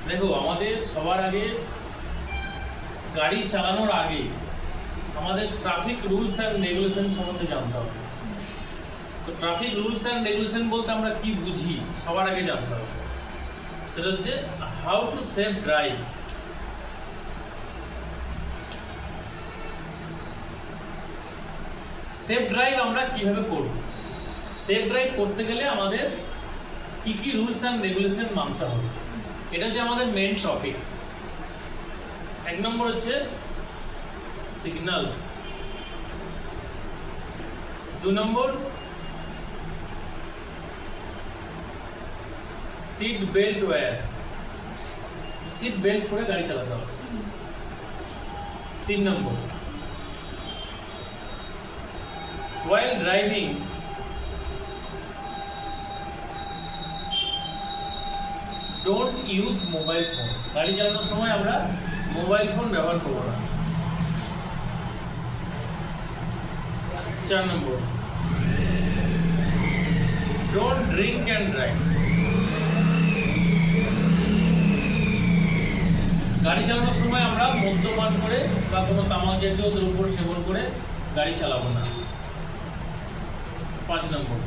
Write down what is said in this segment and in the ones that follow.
দেখো, আমাদের সবার আগে গাড়ি চালানোর আগে আমাদের ট্রাফিক রুলস অ্যান্ড রেগুলেশন সম্বন্ধে জানতে হবে। তো ট্রাফিক রুলস অ্যান্ড রেগুলেশন বলতে আমরা কি বুঝি সবার আগে জানতে হবে। সেটা হচ্ছে how to save drive. Safe drive আমরা কিভাবে করব? সেফ ড্রাইভ করতে গেলে আমাদের কি কি রুলস অ্যান্ড রেগুলেশন মানতে হবে, এটা হচ্ছে আমাদের মেন টপিক। এক নম্বর হচ্ছে সিগন্যাল, 2 নম্বর seat belt wear, seat belt পরে গাড়ি চালাতে হবে। 3 নম্বর while driving don't use mobile phone, গাড়ি চালানোর সময় আমরা মোবাইল ফোন ব্যবহার করব না। 4 নম্বর don't drink and drive, গাড়ি চালানোর সময় আমরা মদ্যপান করে বা কোনো তামাক জাতীয় দ্রব্য সেবন করে গাড়ি চালাবো না। 5 নম্বর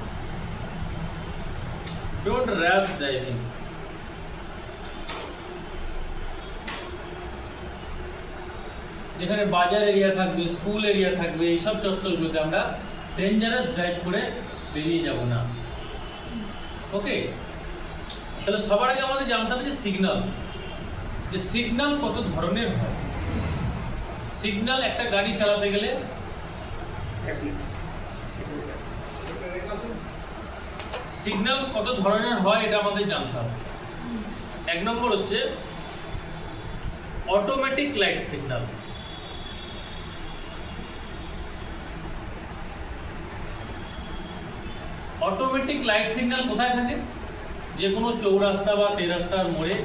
don't rash driving, যেখানে বাজার এরিয়া থাকবে, স্কুল এরিয়া থাকবে, এইসব চত্বরগুলোতে আমরা ডেঞ্জারাস ড্রাইভ করে বেরিয়ে যাব না। ওকে, তাহলে সবার আগে আমাদের জানতে হবে যে সিগন্যাল কত ধরনের হয়। সিগন্যাল একটা গাড়ি চালাতে গেলে সিগন্যাল কত ধরনের হয় এটা আমাদের জানতে হবে। 1 নম্বর হচ্ছে automatic light signal. Automatic light signal কোথায় থাকে? যে কোনো চৌরাস্তা বা তেরাস্তার মোড়ে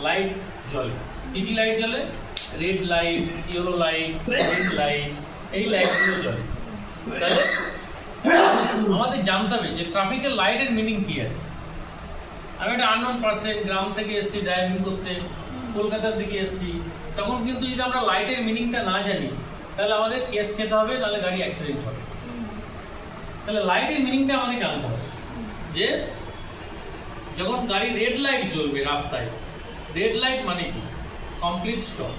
লাইট জ্বলে। কি কি লাইট জ্বলে? Red light, yellow light, green light, এই লাইটগুলো জ্বলে। তাহলে আমাদের জানতে হবে যে ট্রাফিকের লাইটের মিনিং কি আছে। আমি একটা আননোন পার্সন, গ্রাম থেকে এসেছি ড্রাইভিং করতে, কলকাতার দিকে এসেছি, তখন কিন্তু যদি আমরা লাইটের মিনিংটা না জানি তাহলে আমাদের কেস খেতে হবে, নাহলে গাড়ি অ্যাক্সিডেন্ট হবে। তাহলে লাইটের মিনিংটা আমাকে জানতে হবে যে যখন গাড়ি রেড লাইট জ্বলবে রাস্তায়, রেড লাইট মানে কি? Complete stop.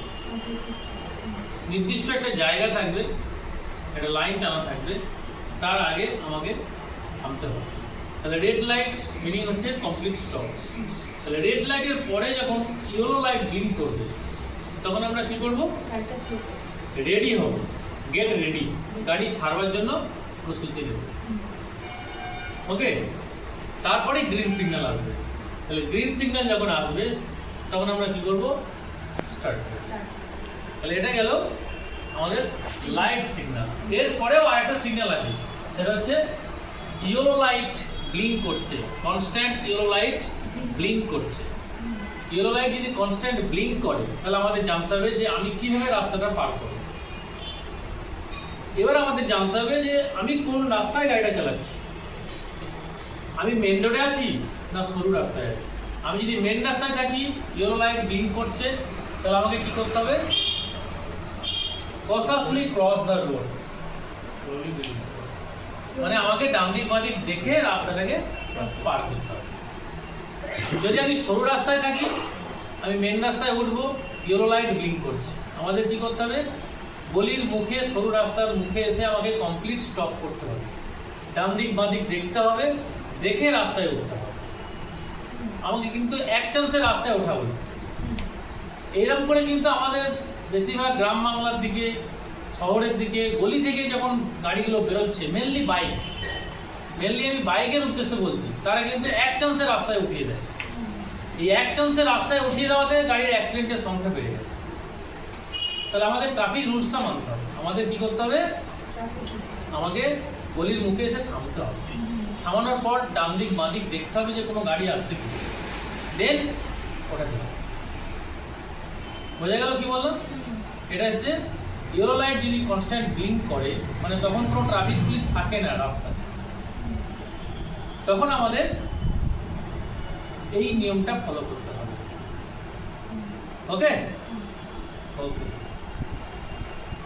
নির্দিষ্ট একটা জায়গা থাকবে, একটা লাইন টানা থাকবে, তার আগে আমাকে থামতে হবে। তাহলে রেড লাইট মিনিং হচ্ছে কমপ্লিট স্টপ। তাহলে রেড লাইটের পরে যখন ইয়েলো লাইট ব্লিঙ্ক করবে তখন আমরা কি করব? রেডি হব, গেট রেডি, গাড়ি ছাড়বার জন্য প্রস্তুতি নেব। ওকে, তারপরে গ্রিন সিগন্যাল আসবে। তাহলে গ্রিন সিগন্যাল যখন আসবে তখন আমরা কি করব? স্টার্ট। তাহলে এটা গেল আমাদের লাইট সিগন্যাল। এরপরেও আরেকটা সিগন্যাল আছে, সেটা হচ্ছে ইয়েলো লাইট ব্লিঙ্ক করছে, কনস্ট্যান্ট ইয়েলো লাইট ব্লিঙ্ক করছে। ইয়েলো লাইট যদি কনস্ট্যান্ট ব্লিঙ্ক করে তাহলে আমাদের জানতে হবে যে আমি কিভাবে রাস্তাটা পার করব। এবার আমাদের জানতে হবে যে আমি কোন রাস্তায় গাড়িটা চালাচ্ছি। আমি মেন রোডে আছি না সরু রাস্তায় আছি। আমি যদি মেন রাস্তায় থাকি, ইয়েলো লাইট ব্লিঙ্ক করছে, তাহলে আমাকে কি করতে হবে? কশাসলি ক্রস দ্য রোড, মানে আমাকে ডান দিক বাঁ দিক দেখে রাস্তাটাকে পার করতে হবে। যদি আমি সরু রাস্তায় থাকি, আমি মেন রাস্তায় উঠবো, ইয়েলো লাইট ব্লিঙ্ক করছে, আমাদের কি করতে হবে? গলির মুখে, সরু রাস্তার মুখে এসে আমাকে কমপ্লিট স্টপ করতে হবে, ডান দিক বাঁ দিক দেখতে হবে, দেখে রাস্তায় উঠতে হবে। আমাকে কিন্তু এক চান্সে রাস্তায় ওঠাবো না। এরকম করে কিন্তু আমাদের বেশিরভাগ গ্রাম বাংলার দিকে, শহরের দিকে, গলি থেকে যখন গাড়িগুলো বেরোচ্ছে, মেনলি আমি বাইকের উদ্দেশ্যে বলছি, তারা কিন্তু এক চান্সে রাস্তায় উঠিয়ে দেয়। এই এক চান্সে রাস্তায় উঠিয়ে দেওয়াতে গাড়ির অ্যাক্সিডেন্টের সংখ্যা বেড়ে গেছে। তাহলে আমাদের ট্রাফিক রুলসটা মানতে হবে। আমাদের কি করতে হবে? আমাকে গলির মুখে এসে থামতে হবে। থামানোর পর ডান দিক বাঁ দিক দেখতে হবে যে কোনো গাড়ি আসছে কি, দেন ওঠাতে হবে। বোঝা গেল কি বললাম? এটা হচ্ছে ইয়েলো লাইট যদি কনস্ট্যান্ট ব্লিঙ্ক করে, মানে তখন কোনো ট্রাফিক পুলিশ থাকে না রাস্তায়, তখন আমাদের এই নিয়মটা ফলো করতে হবে। ওকে ওকে